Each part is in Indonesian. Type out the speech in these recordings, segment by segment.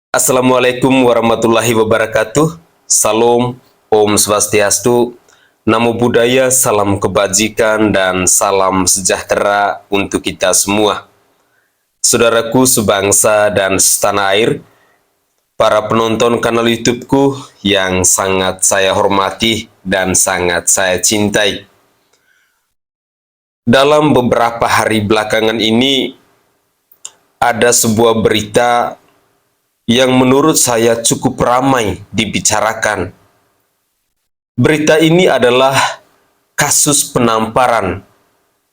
Assalamualaikum warahmatullahi wabarakatuh. Salam, Om Swastiastu, Namo Buddhaya, salam kebajikan, dan salam sejahtera untuk kita semua. Saudaraku sebangsa dan setanah air, para penonton kanal YouTubeku yang sangat saya hormati dan sangat saya cintai. Dalam beberapa hari belakangan ini, ada sebuah berita yang menurut saya cukup ramai dibicarakan. Berita ini adalah kasus penamparan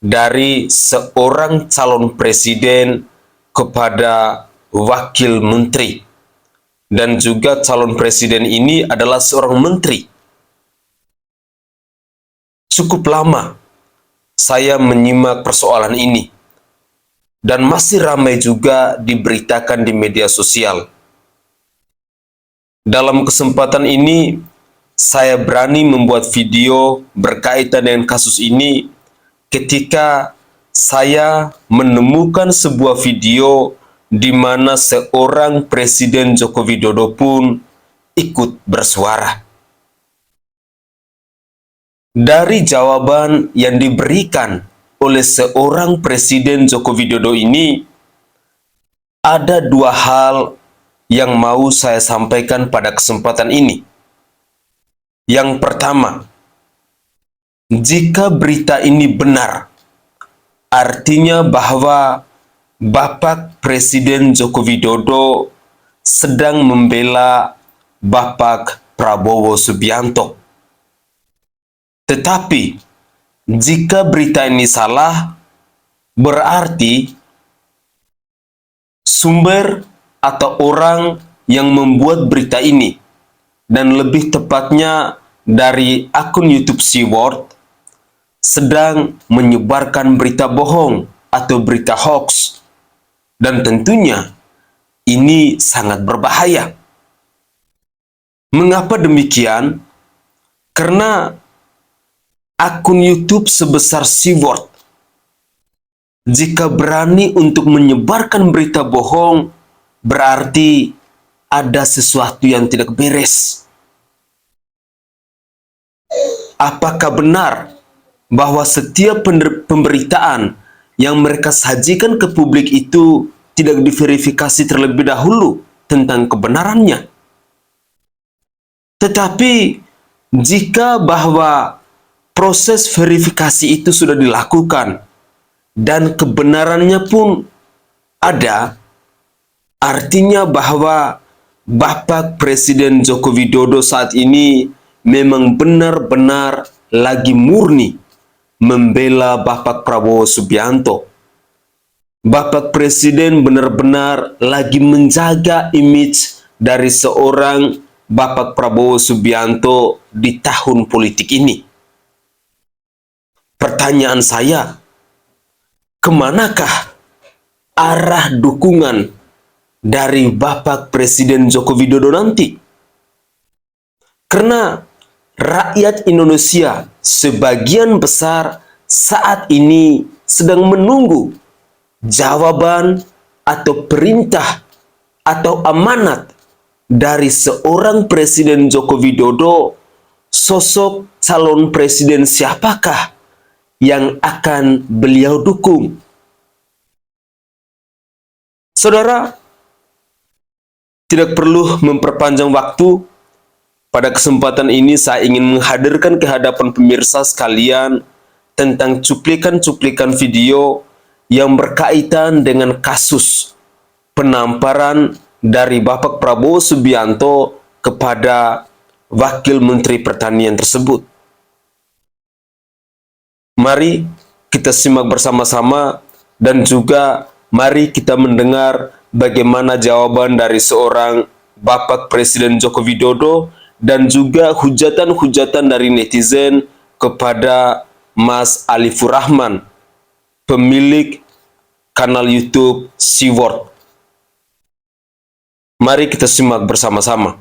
dari seorang calon presiden kepada wakil menteri. Dan juga calon presiden ini adalah seorang menteri. Cukup lama saya menyimak persoalan ini. Dan masih ramai juga diberitakan di media sosial. Dalam kesempatan ini, saya berani membuat video berkaitan dengan kasus ini ketika saya menemukan sebuah video di mana seorang Presiden Joko Widodo pun ikut bersuara. Dari jawaban yang diberikan oleh seorang Presiden Joko Widodo ini, ada dua hal yang mau saya sampaikan pada kesempatan ini. Yang pertama, jika berita ini benar, artinya bahwa Bapak Presiden Joko Widodo sedang membela Bapak Prabowo Subianto. Tetapi, jika berita ini salah, berarti sumber atau orang yang membuat berita ini, dan lebih tepatnya dari akun YouTube Seaworld, sedang menyebarkan berita bohong atau berita hoax. Dan tentunya ini sangat berbahaya. Mengapa demikian? Karena akun YouTube sebesar Seaworld, jika berani untuk menyebarkan berita bohong, berarti ada sesuatu yang tidak beres. Apakah benar bahwa setiap pemberitaan yang mereka sajikan ke publik itu tidak diverifikasi terlebih dahulu tentang kebenarannya? Tetapi jika bahwa proses verifikasi itu sudah dilakukan dan kebenarannya pun ada, artinya bahwa Bapak Presiden Joko Widodo saat ini memang benar-benar lagi murni membela Bapak Prabowo Subianto. Bapak Presiden benar-benar lagi menjaga image dari seorang Bapak Prabowo Subianto di tahun politik ini. Pertanyaan saya, kemanakah arah dukungan dari Bapak Presiden Joko Widodo nanti? Karena rakyat Indonesia sebagian besar saat ini sedang menunggu jawaban atau perintah atau amanat dari seorang Presiden Joko Widodo. Sosok calon presiden siapakah yang akan beliau dukung? Saudara, tidak perlu memperpanjang waktu. Pada kesempatan ini saya ingin menghadirkan ke hadapan pemirsa sekalian tentang cuplikan-cuplikan video yang berkaitan dengan kasus penamparan dari Bapak Prabowo Subianto kepada Wakil Menteri Pertanian tersebut. Mari kita simak bersama-sama dan juga mari kita mendengar bagaimana jawaban dari seorang Bapak Presiden Joko Widodo dan juga hujatan-hujatan dari netizen kepada Mas Alifur Rahman, pemilik kanal YouTube Seaworld. Mari kita simak bersama-sama.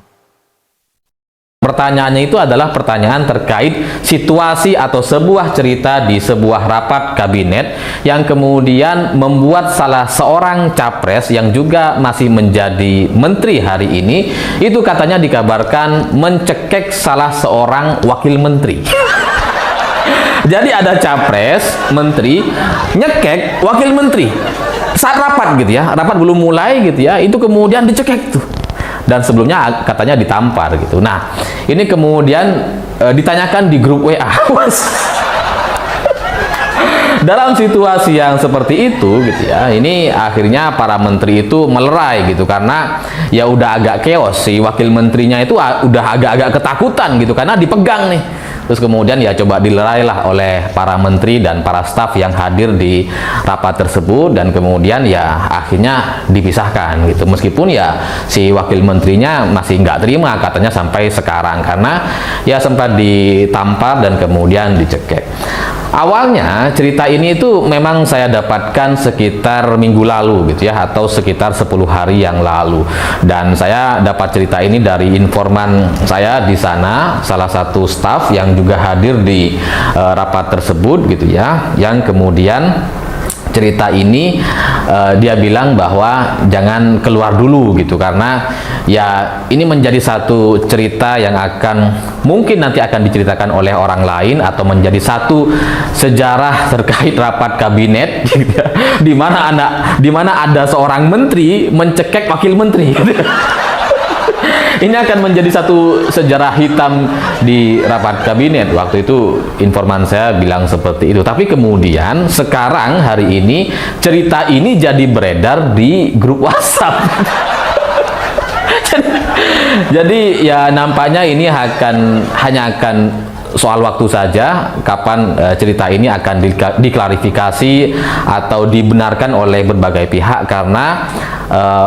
Pertanyaannya itu adalah pertanyaan terkait situasi atau sebuah cerita di sebuah rapat kabinet yang kemudian membuat salah seorang capres yang juga masih menjadi menteri hari ini itu katanya dikabarkan mencekek salah seorang wakil menteri. Jadi ada capres, menteri, nyekek wakil menteri saat rapat gitu ya, rapat belum mulai gitu ya, itu kemudian dicekek tuh. Dan sebelumnya katanya ditampar gitu. Nah, ini kemudian ditanyakan di grup WA. Dalam situasi yang seperti itu gitu ya, ini akhirnya para menteri itu melerai gitu, karena ya udah agak chaos, si wakil menterinya itu udah agak-agak ketakutan gitu karena dipegang nih. Terus kemudian ya coba dilerailah oleh para menteri dan para staf yang hadir di rapat tersebut, dan kemudian ya akhirnya dipisahkan gitu. Meskipun ya si wakil menterinya masih nggak terima katanya sampai sekarang, karena ya sempat ditampar dan kemudian dicekek. Awalnya cerita ini itu memang saya dapatkan sekitar minggu lalu gitu ya, atau sekitar 10 hari yang lalu, dan saya dapat cerita ini dari informan saya di sana, salah satu staf yang juga hadir di rapat tersebut gitu ya, yang kemudian cerita ini dia bilang bahwa jangan keluar dulu gitu, karena ya ini menjadi satu cerita yang akan mungkin nanti akan diceritakan oleh orang lain, atau menjadi satu sejarah terkait rapat kabinet gitu ya, di mana ada seorang menteri mencekek wakil menteri gitu. Ini akan menjadi satu sejarah hitam di rapat kabinet. Waktu itu informan saya bilang seperti itu. Tapi kemudian sekarang hari ini cerita ini jadi beredar di grup WhatsApp. Jadi ya nampaknya ini hanya akan soal waktu saja kapan cerita ini akan diklarifikasi atau dibenarkan oleh berbagai pihak, karena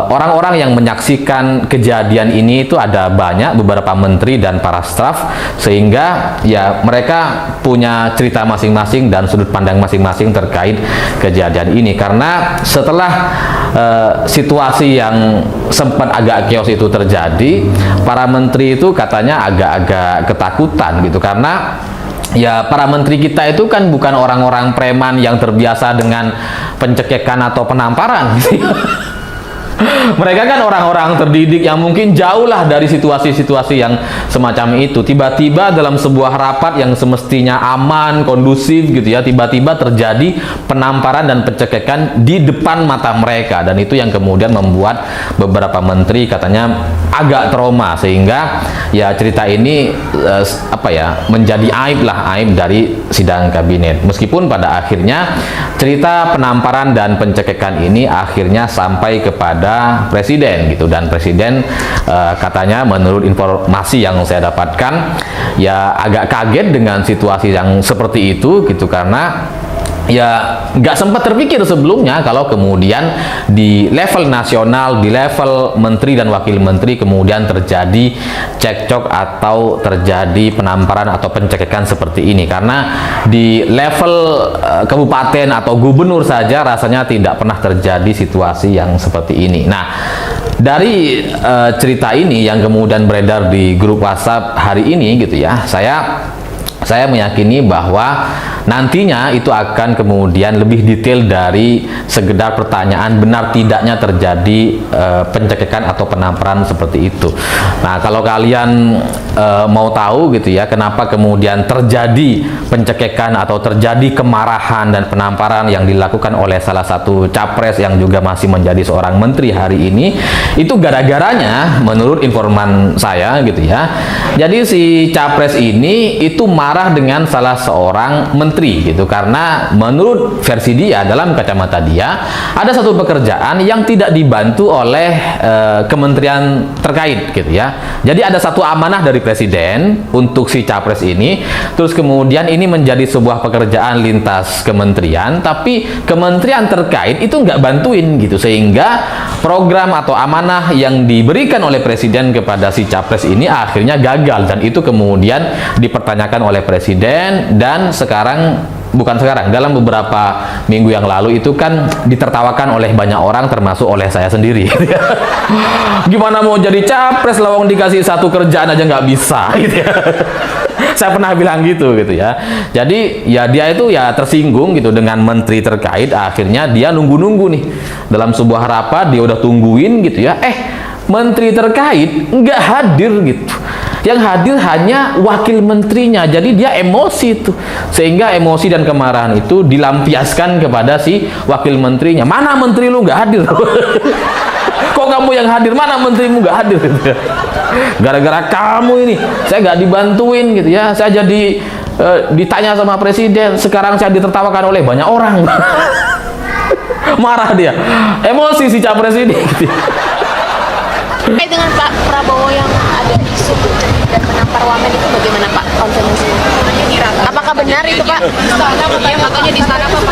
orang-orang yang menyaksikan kejadian ini itu ada banyak, beberapa menteri dan para staf, sehingga ya mereka punya cerita masing-masing dan sudut pandang masing-masing terkait kejadian ini. Karena setelah situasi yang sempat agak chaos itu terjadi, para menteri itu katanya agak-agak ketakutan gitu, karena ya para menteri kita itu kan bukan orang-orang preman yang terbiasa dengan pencekekan atau penamparan gitu. Mereka kan orang-orang terdidik yang mungkin jauh lah dari situasi-situasi yang semacam itu. Tiba-tiba dalam sebuah rapat yang semestinya aman, kondusif gitu ya, tiba-tiba terjadi penamparan dan pencekekan di depan mata mereka, dan itu yang kemudian membuat beberapa menteri katanya agak trauma, sehingga ya cerita ini menjadi aib dari sidang kabinet. Meskipun pada akhirnya cerita penamparan dan pencekekan ini akhirnya sampai kepada presiden gitu, dan presiden katanya menurut informasi yang saya dapatkan ya agak kaget dengan situasi yang seperti itu gitu, karena ya nggak sempat terpikir sebelumnya kalau kemudian di level nasional, di level menteri dan wakil menteri kemudian terjadi cekcok atau terjadi penamparan atau pencekekan seperti ini. Karena di level kabupaten atau gubernur saja rasanya tidak pernah terjadi situasi yang seperti ini. Nah, dari cerita ini yang kemudian beredar di grup WhatsApp hari ini gitu ya, saya meyakini bahwa nantinya itu akan kemudian lebih detail dari sekedar pertanyaan benar tidaknya terjadi pencekekan atau penamparan seperti itu. Nah, kalau kalian mau tahu gitu ya, kenapa kemudian terjadi pencekekan atau terjadi kemarahan dan penamparan yang dilakukan oleh salah satu capres yang juga masih menjadi seorang menteri hari ini, itu gara-garanya menurut informan saya gitu ya. Jadi si capres ini itu marah dengan salah seorang menteri gitu, karena menurut versi dia, dalam kacamata dia, ada satu pekerjaan yang tidak dibantu oleh kementerian terkait gitu ya. Jadi ada satu amanah dari presiden untuk si capres ini, terus kemudian ini menjadi sebuah pekerjaan lintas kementerian, tapi kementerian terkait itu nggak bantuin gitu, sehingga program atau amanah yang diberikan oleh presiden kepada si capres ini akhirnya gagal, dan itu kemudian dipertanyakan oleh presiden, dan sekarang bukan sekarang, dalam beberapa minggu yang lalu itu kan ditertawakan oleh banyak orang termasuk oleh saya sendiri. Gimana mau jadi capres lawang dikasih satu kerjaan aja nggak bisa gitu ya. Saya pernah bilang gitu ya. Jadi ya dia itu ya tersinggung gitu dengan menteri terkait, akhirnya dia nunggu-nunggu nih dalam sebuah rapat, dia udah tungguin gitu ya, menteri terkait nggak hadir gitu. Yang hadir hanya wakil menterinya, jadi dia emosi tuh, sehingga emosi dan kemarahan itu dilampiaskan kepada si wakil menterinya. Mana menteri lu nggak hadir? Kok kamu yang hadir, mana menterimu nggak hadir? Gara-gara kamu ini saya nggak dibantuin gitu ya, saya jadi ditanya sama presiden, sekarang saya ditertawakan oleh banyak orang. Marah dia, emosi si capres ini gitu. Dengan Pak Prabowo yang ada isu dan menampar wamen itu bagaimana Pak konfirmasinya? Apakah benar itu Pak? Katanya di istana Pak.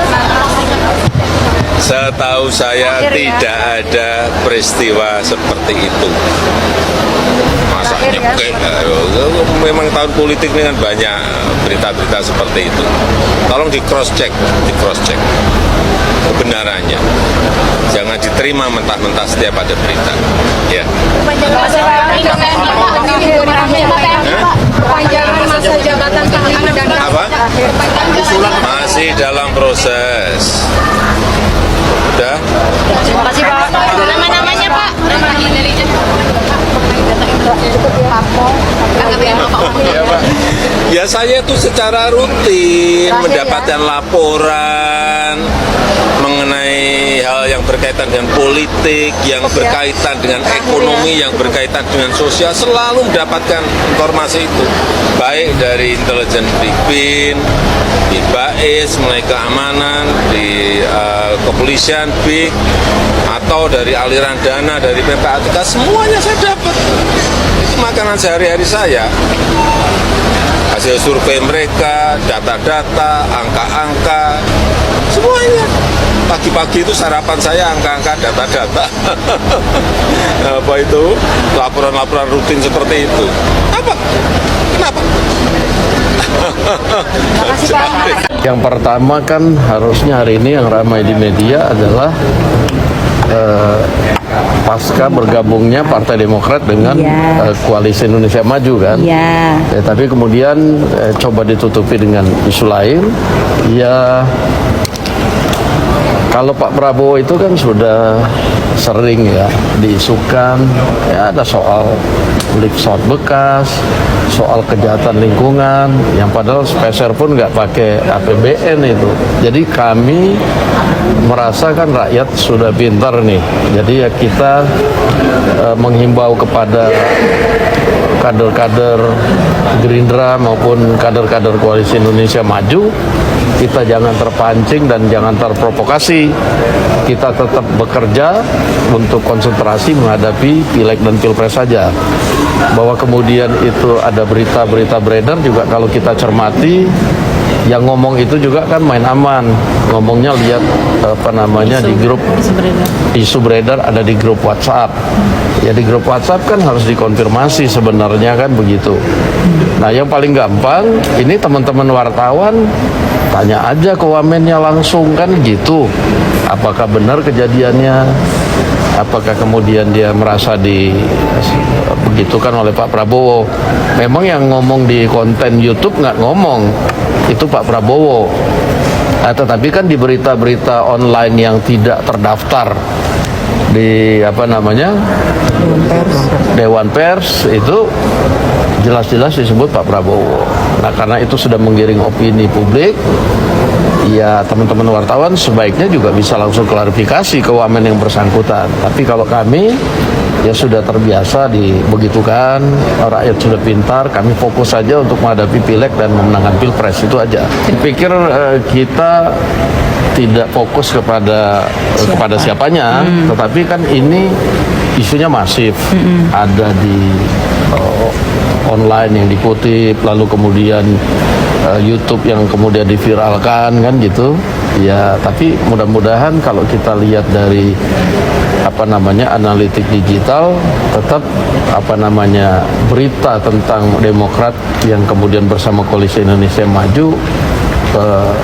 Setahu saya tidak ada peristiwa seperti itu. Masa nyekek, memang tahun politik ini kan banyak berita-berita seperti itu. Tolong di cross check kebenarannya. Jangan diterima mentah-mentah setiap ada berita. Ya. Apa? Masih dalam proses. Udah. Terima kasih Pak. Nama-namanya Pak. Ya saya itu secara rutin mendapatkan laporan mengenai hal yang berkaitan dengan politik, yang berkaitan dengan ekonomi, yang berkaitan dengan sosial, selalu mendapatkan informasi itu, baik dari intelijen BIN, di BAIS, mengenai keamanan, di kepolisian BIK, atau dari aliran dana dari PPATK, semuanya saya dapat. Itu makanan sehari-hari saya. Hasil survei mereka, data-data, angka-angka, semuanya. Pagi-pagi itu sarapan saya angka-angka, data-data. Apa itu? Laporan-laporan rutin seperti itu. Apa? Kenapa? Yang pertama kan harusnya hari ini yang ramai di media adalah pasca bergabungnya Partai Demokrat dengan Koalisi Indonesia Maju kan. Tapi kemudian coba ditutupi dengan isu lain. Ya kalau Pak Prabowo itu kan sudah sering ya diisukan ya ada soal lift shot bekas, soal kejahatan lingkungan yang padahal speser pun nggak pakai APBN itu. Jadi kami merasakan rakyat sudah pintar nih. Jadi ya kita menghimbau kepada kader-kader Gerindra maupun kader-kader Koalisi Indonesia Maju, kita jangan terpancing dan jangan terprovokasi. Kita tetap bekerja untuk konsentrasi menghadapi pileg dan pilpres saja. Bahwa kemudian itu ada berita-berita beredar juga kalau kita cermati, yang ngomong itu juga kan main aman. Ngomongnya lihat di grup isu beredar ada di grup WhatsApp. Ya di grup WhatsApp kan harus dikonfirmasi sebenarnya kan begitu. Nah yang paling gampang ini teman-teman wartawan tanya aja ke wamennya langsung kan gitu. Apakah benar kejadiannya? Apakah kemudian dia merasa begitukan oleh Pak Prabowo? Memang yang ngomong di konten YouTube nggak ngomong, itu Pak Prabowo. Tetapi kan di berita-berita online yang tidak terdaftar di Dewan Pers itu jelas-jelas disebut Pak Prabowo. Nah karena itu sudah menggiring opini publik, ya teman-teman wartawan sebaiknya juga bisa langsung klarifikasi ke wamen yang bersangkutan. Tapi kalau kami ya sudah terbiasa dibegitukan, rakyat sudah pintar, kami fokus saja untuk menghadapi pileg dan memenangkan pilpres, itu aja. Pikir kita tidak fokus kepada siapanya, tetapi kan ini isunya masif, ada di online yang dikutip, lalu kemudian YouTube yang kemudian diviralkan kan gitu. Ya, tapi mudah-mudahan kalau kita lihat dari analitik digital, tetap berita tentang Demokrat yang kemudian bersama Koalisi Indonesia Maju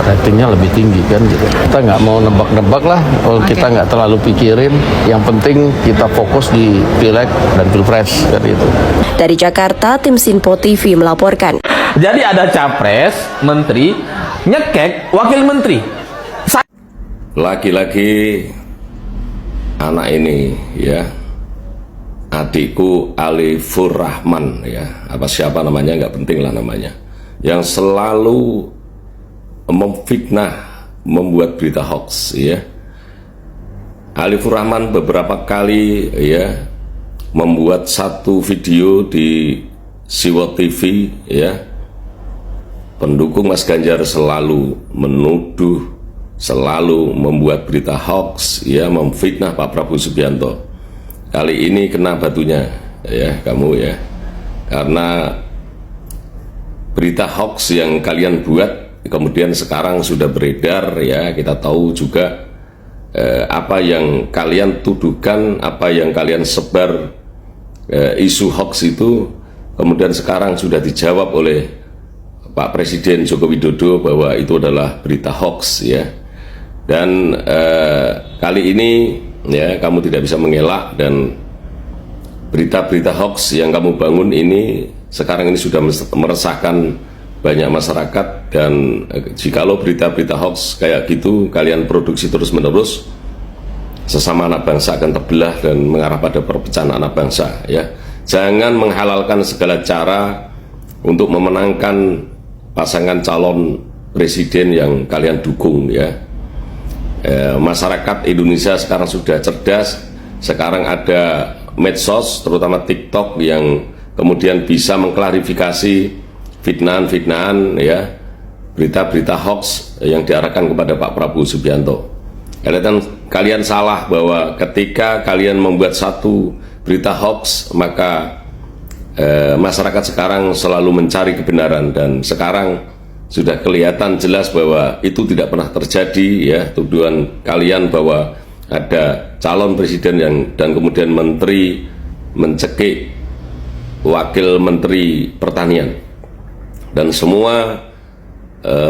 ratingnya lebih tinggi kan gitu. Kita nggak mau nebak-nebak lah, kita nggak terlalu pikirin. Yang penting kita fokus di Pileg dan Pilpres kan itu. Dari Jakarta, tim Sinpo TV melaporkan. Jadi ada capres, menteri, nyekek wakil menteri. Lagi-lagi anak ini ya, adikku Alifur Rahman ya, apa siapa namanya nggak penting lah namanya, yang selalu memfitnah, membuat berita hoax ya. Alifur Rahman beberapa kali ya membuat satu video di Siwo TV ya, pendukung Mas Ganjar selalu menuduh, selalu membuat berita hoax ya, memfitnah Pak Prabowo Subianto. Kali ini kena batunya ya kamu ya, karena berita hoax yang kalian buat kemudian sekarang sudah beredar ya. Kita tahu juga apa yang kalian tuduhkan, apa yang kalian sebar, isu hoax itu kemudian sekarang sudah dijawab oleh Pak Presiden Joko Widodo bahwa itu adalah berita hoax ya. Dan kali ini ya kamu tidak bisa mengelak, dan berita-berita hoax yang kamu bangun ini sekarang ini sudah meresahkan banyak masyarakat. Dan jikalau berita-berita hoax kayak gitu kalian produksi terus-menerus, sesama anak bangsa akan terbelah dan mengarah pada perpecahan anak bangsa ya. Jangan menghalalkan segala cara untuk memenangkan pasangan calon presiden yang kalian dukung ya. Masyarakat Indonesia sekarang sudah cerdas. Sekarang ada medsos, terutama TikTok, yang kemudian bisa mengklarifikasi fitnahan-fitnahan ya, berita-berita hoax yang diarahkan kepada Pak Prabowo Subianto. Kalian salah bahwa ketika kalian membuat satu berita hoax, maka masyarakat sekarang selalu mencari kebenaran, dan sekarang sudah kelihatan jelas bahwa itu tidak pernah terjadi ya. Tuduhan kalian bahwa ada calon presiden yang dan kemudian menteri mencekik wakil menteri pertanian, dan semua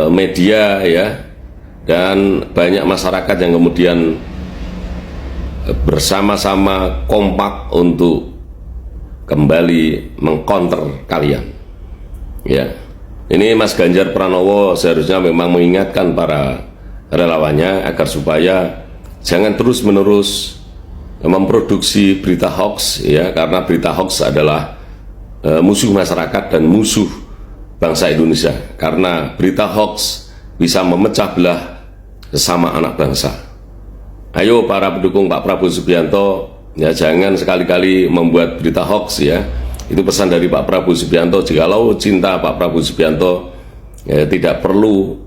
media ya, dan banyak masyarakat yang kemudian bersama-sama kompak untuk kembali mengcounter kalian ya. Ini Mas Ganjar Pranowo seharusnya memang mengingatkan para relawannya agar supaya jangan terus-menerus memproduksi berita hoax ya, karena berita hoax adalah musuh masyarakat dan musuh bangsa Indonesia, karena berita hoax bisa memecah belah sesama anak bangsa. Ayo para pendukung Pak Prabowo Subianto ya, jangan sekali-kali membuat berita hoax ya. Itu pesan dari Pak Prabowo Subianto. Jikalau cinta Pak Prabowo Subianto ya, tidak perlu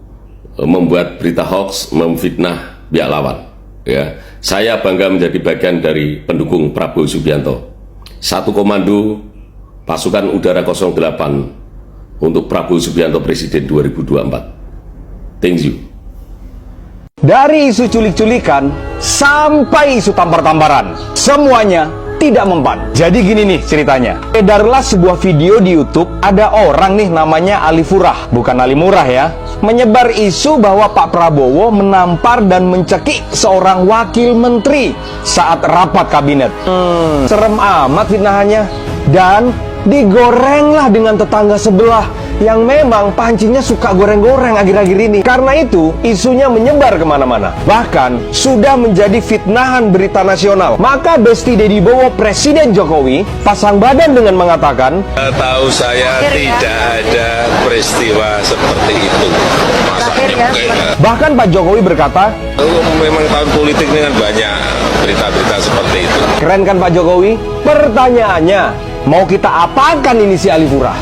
membuat berita hoax, memfitnah pihak lawan ya. Saya bangga menjadi bagian dari pendukung Prabowo Subianto. Satu komando pasukan udara 08 untuk Prabowo Subianto Presiden 2024. Thank you. Dari isu culik-culikan sampai isu tampar-tamparan, semuanya tidak mempan. Jadi gini nih ceritanya. Edarlah sebuah video di YouTube, ada orang nih namanya Alifurah, bukan Ali Murah ya, menyebar isu bahwa Pak Prabowo menampar dan mencekik seorang wakil menteri saat rapat kabinet. Serem amat fitnahannya. Dan digorenglah dengan tetangga sebelah yang memang pancingnya suka goreng-goreng akhir-akhir ini. Karena itu isunya menyebar kemana-mana, bahkan sudah menjadi fitnahan berita nasional. Maka Besti Dedi Bowo Presiden Jokowi pasang badan dengan mengatakan, Tahu saya tidak ada peristiwa seperti itu. bahkan Pak Jokowi berkata, Memang tahun politik ini kan banyak berita-berita seperti itu. keren kan Pak Jokowi? Pertanyaannya, mau kita apakan ini si Alifurah?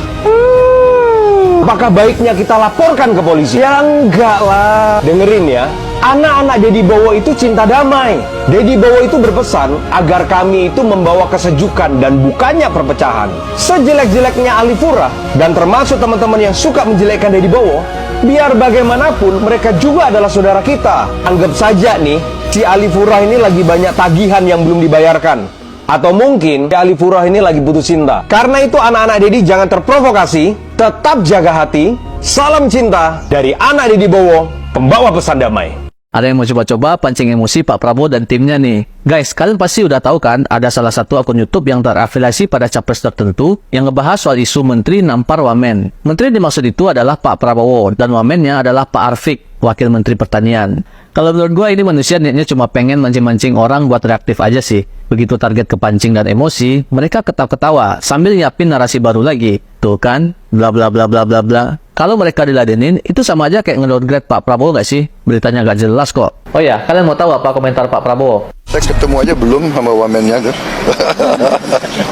Apakah baiknya kita laporkan ke polisi? Ya enggak lah. Dengerin ya, anak-anak Dedi Bowo itu cinta damai. Dedi Bowo itu berpesan agar kami itu membawa kesejukan dan bukannya perpecahan. Sejelek-jeleknya Alifurah dan termasuk teman-teman yang suka menjelekkan Dedi Bowo, biar bagaimanapun mereka juga adalah saudara kita. Anggap saja nih, si Alifurah ini lagi banyak tagihan yang belum dibayarkan. Atau mungkin Alifurah ini lagi putus cinta. Karena itu anak-anak Dedi jangan terprovokasi, tetap jaga hati, Salam cinta dari anak Deddy Bowo, pembawa pesan damai. Ada yang mau coba-coba pancing emosi Pak Prabowo dan timnya nih. Guys, kalian pasti udah tahu kan, ada salah satu akun YouTube yang terafiliasi pada capres tertentu yang ngebahas soal isu menteri nampar wamen. Menteri dimaksud itu adalah Pak Prabowo dan wamennya adalah Pak Arfik, Wakil Menteri Pertanian. Kalau menurut gue ini manusia niatnya cuma pengen mancing-mancing orang buat reaktif aja sih. Begitu target kepancing dan emosi, mereka ketawa-ketawa sambil nyiapin narasi baru lagi. Tuh kan, bla bla bla bla bla bla. Kalau mereka diladenin, itu sama aja kayak nge-downgrade Pak Prabowo nggak sih? Beritanya nggak jelas kok. Oh ya, kalian mau tahu apa komentar Pak Prabowo? Saya ketemu aja belum sama wamennya kan.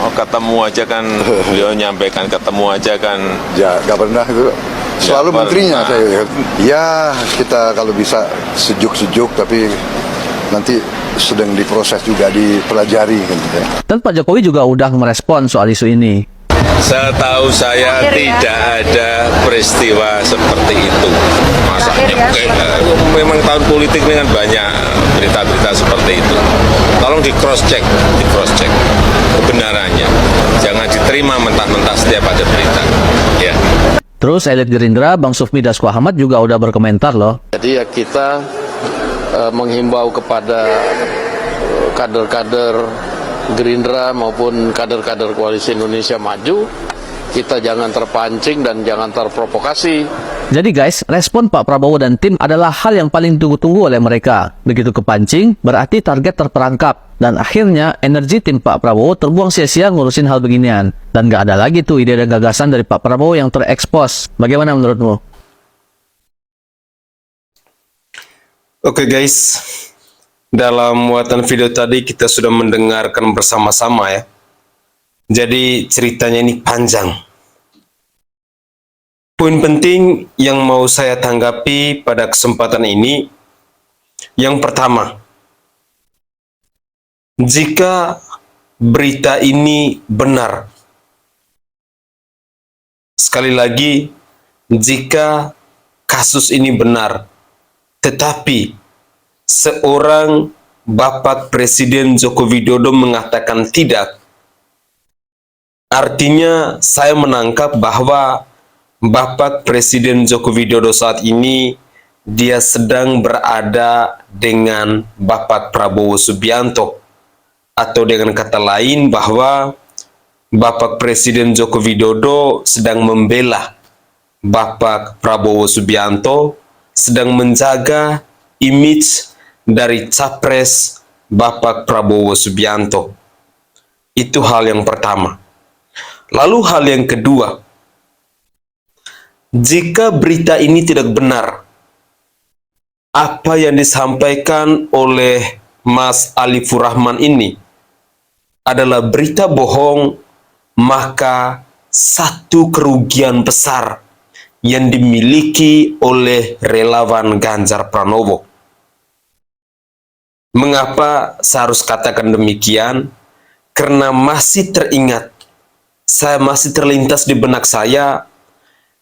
Oh, ketemu aja kan, beliau nyampaikan ketemu aja kan. Ya, nggak pernah itu. Selalu menterinya saya. Ya, kita kalau bisa sejuk-sejuk, tapi nanti sedang diproses juga, dipelajari kan. Dan Pak Jokowi juga udah merespon soal isu ini. Setahu saya tidak ada peristiwa seperti itu. Masa memang tahun politik ini kan banyak berita-berita seperti itu. Tolong di cross check kebenarannya. Jangan diterima mentah-mentah setiap ada berita. Ya. Terus elit Gerindra, Bang Sufmi Dasko Ahmad juga udah berkomentar loh. Jadi ya kita menghimbau kepada kader-kader Gerindra maupun kader-kader Koalisi Indonesia Maju, kita jangan terpancing dan jangan terprovokasi. Jadi guys, respon Pak Prabowo dan tim adalah hal yang paling tunggu-tunggu oleh mereka. Begitu kepancing, berarti target terperangkap. Dan akhirnya, energi tim Pak Prabowo terbuang sia-sia ngurusin hal beginian. Dan gak ada lagi tuh ide dan gagasan dari Pak Prabowo yang terekspos. Bagaimana menurutmu? Oke guys, dalam muatan video tadi kita sudah mendengarkan bersama-sama ya. Jadi ceritanya ini panjang. Poin penting yang mau saya tanggapi pada kesempatan ini, yang pertama, jika berita ini benar, sekali lagi, jika kasus ini benar, tetapi seorang Bapak Presiden Joko Widodo mengatakan tidak, artinya saya menangkap bahwa Bapak Presiden Joko Widodo saat ini dia sedang berada dengan Bapak Prabowo Subianto, atau dengan kata lain bahwa Bapak Presiden Joko Widodo sedang membela Bapak Prabowo Subianto, sedang menjaga image dari capres Bapak Prabowo Subianto. Itu hal yang pertama. Lalu hal yang kedua, jika berita ini tidak benar, apa yang disampaikan oleh Mas Alifur Rahman ini adalah berita bohong, maka satu kerugian besar yang dimiliki oleh relawan Ganjar Pranowo. Mengapa saya harus katakan demikian? Karena masih teringat, saya masih terlintas di benak saya,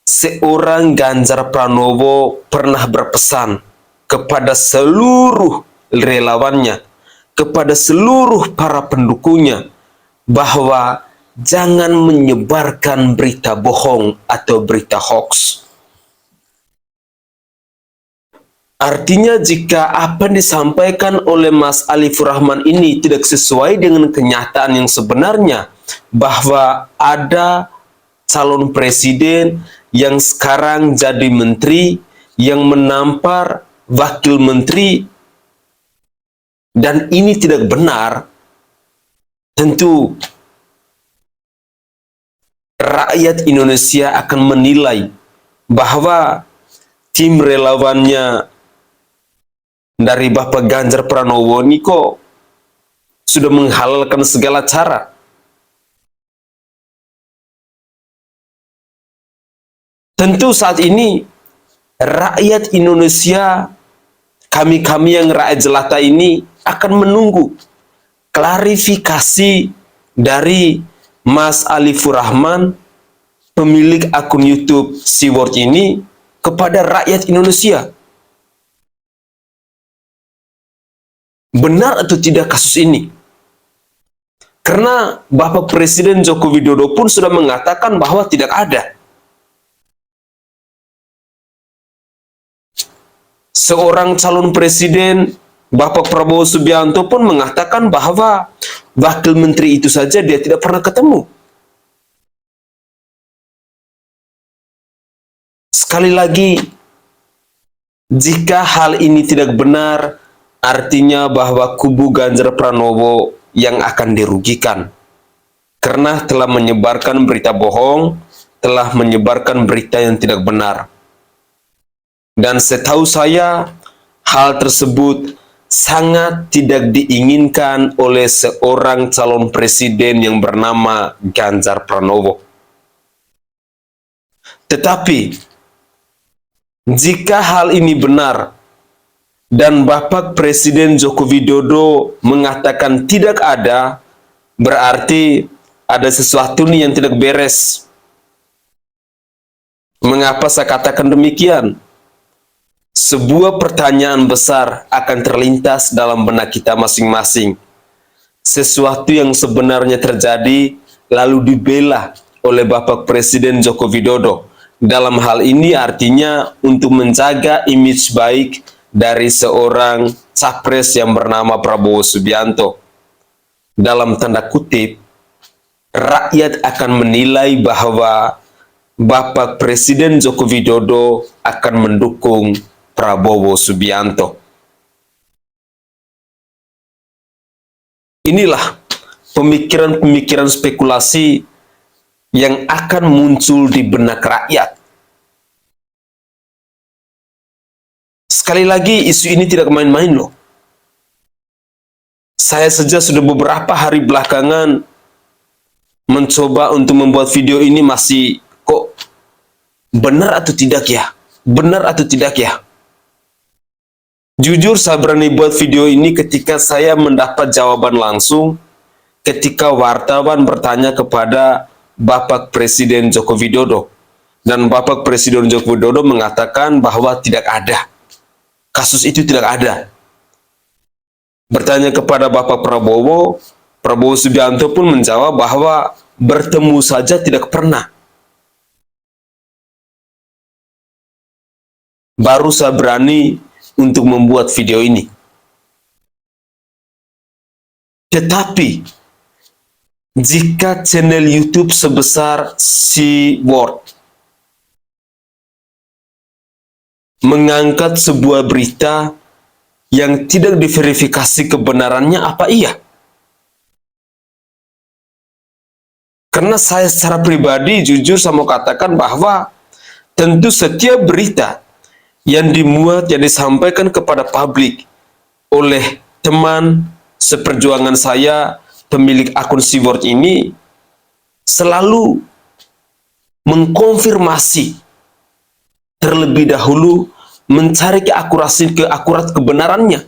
seorang Ganjar Pranowo pernah berpesan kepada seluruh relawannya, kepada seluruh para pendukungnya, bahwa jangan menyebarkan berita bohong atau berita hoax. Artinya jika apa yang disampaikan oleh Mas Alifur Rahman ini tidak sesuai dengan kenyataan yang sebenarnya, bahwa ada calon presiden yang sekarang jadi menteri yang menampar wakil menteri, dan ini tidak benar, tentu rakyat Indonesia akan menilai bahwa tim relawannya dari Bapak Ganjar Pranowo ini kok sudah menghalalkan segala cara. Tentu saat ini rakyat Indonesia, kami-kami yang rakyat jelata ini akan menunggu klarifikasi dari Mas Alifur Rahman, pemilik akun YouTube Seaword ini, kepada rakyat Indonesia. Benar atau tidak kasus ini? Karena Bapak Presiden Joko Widodo pun sudah mengatakan bahwa tidak ada. seorang calon presiden Bapak Prabowo Subianto pun mengatakan bahwa wakil menteri itu saja dia tidak pernah ketemu. Sekali lagi, jika hal ini tidak benar, artinya bahwa kubu Ganjar Pranowo yang akan dirugikan. Karena telah menyebarkan berita bohong, telah menyebarkan berita yang tidak benar. Dan setahu saya, hal tersebut sangat tidak diinginkan oleh seorang calon presiden yang bernama Ganjar Pranowo. Tetapi, jika hal ini benar, dan Bapak Presiden Joko Widodo mengatakan tidak ada, berarti ada sesuatu nih yang tidak beres. Mengapa saya katakan demikian? Sebuah pertanyaan besar akan terlintas dalam benak kita masing-masing. Sesuatu yang sebenarnya terjadi lalu dibela oleh Bapak Presiden Joko Widodo. Dalam hal ini artinya untuk menjaga image baik dari seorang capres yang bernama Prabowo Subianto. Dalam tanda kutip, rakyat akan menilai bahwa Bapak Presiden Joko Widodo akan mendukung Prabowo Subianto. Inilah pemikiran-pemikiran spekulasi yang akan muncul di benak rakyat. Sekali lagi, isu ini tidak main-main loh. Saya saja sudah beberapa hari belakangan mencoba untuk membuat video ini, masih kok benar atau tidak ya? Benar atau tidak ya? Jujur saya berani buat video ini ketika saya mendapat jawaban langsung ketika wartawan bertanya kepada Bapak Presiden Joko Widodo. Dan Bapak Presiden Joko Widodo mengatakan bahwa tidak ada. Kasus itu tidak ada. Bertanya kepada Bapak Prabowo, Prabowo Subianto pun menjawab bahwa bertemu saja tidak pernah. Baru saya berani untuk membuat video ini. Tetapi, jika channel YouTube sebesar C-Word mengangkat sebuah berita yang tidak diverifikasi kebenarannya, apa iya? Karena saya secara pribadi jujur saya mau katakan bahwa tentu setiap berita yang dimuat, yang disampaikan kepada publik oleh teman seperjuangan saya, pemilik akun C-Word ini, selalu mengkonfirmasi terlebih dahulu, mencari akurat kebenarannya.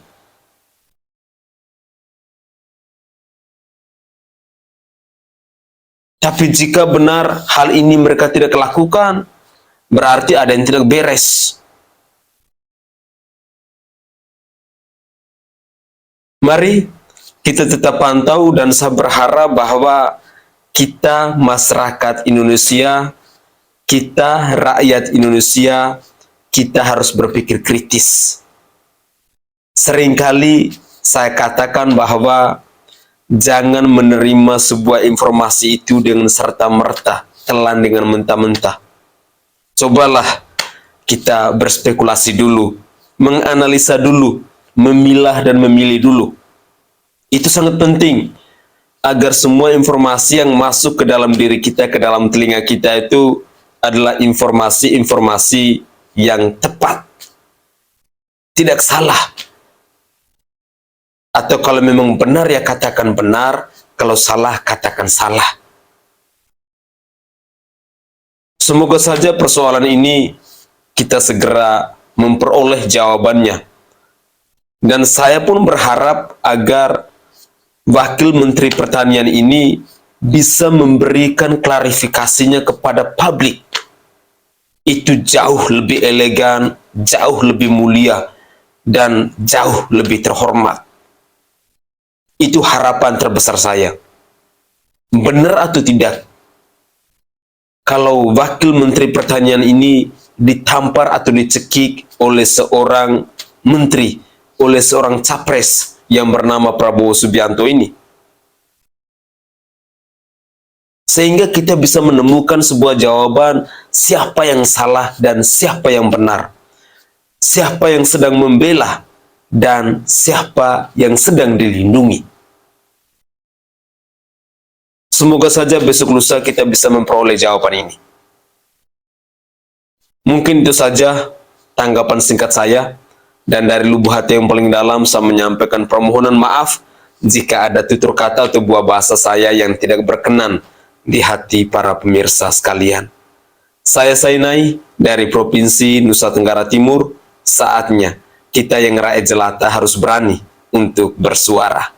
Tapi jika benar hal ini mereka tidak lakukan, berarti ada yang tidak beres. Mari kita tetap pantau, dan saya berharap bahwa kita masyarakat Indonesia, kita rakyat Indonesia, kita harus berpikir kritis. Seringkali saya katakan bahwa jangan menerima sebuah informasi itu dengan serta-merta, telan dengan mentah-mentah. Cobalah kita berspekulasi dulu, menganalisa dulu, memilah dan memilih dulu. Itu sangat penting agar semua informasi yang masuk ke dalam diri kita, ke dalam telinga kita itu adalah informasi-informasi yang tepat, tidak salah. Atau kalau memang benar ya katakan benar, kalau salah katakan salah. Semoga saja persoalan ini kita segera memperoleh jawabannya. Dan saya pun berharap agar Wakil Menteri Pertanian ini bisa memberikan klarifikasinya kepada publik. Itu jauh lebih elegan, jauh lebih mulia, dan jauh lebih terhormat. Itu harapan terbesar saya. Benar atau tidak, kalau Wakil Menteri Pertanian ini ditampar atau dicekik oleh seorang menteri oleh seorang capres yang bernama Prabowo Subianto ini. Sehingga kita bisa menemukan sebuah jawaban siapa yang salah dan siapa yang benar. Siapa yang sedang membela dan siapa yang sedang dilindungi. Semoga saja besok lusa kita bisa memperoleh jawaban ini. Mungkin itu saja tanggapan singkat saya, dan dari lubuk hati yang paling dalam saya menyampaikan permohonan maaf jika ada tutur kata atau buah bahasa saya yang tidak berkenan di hati para pemirsa sekalian. Saya Sainai dari Provinsi Nusa Tenggara Timur. Saatnya kita yang rakyat jelata harus berani untuk bersuara.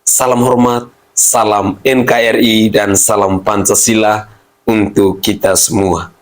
Salam hormat, salam NKRI, dan salam Pancasila untuk kita semua.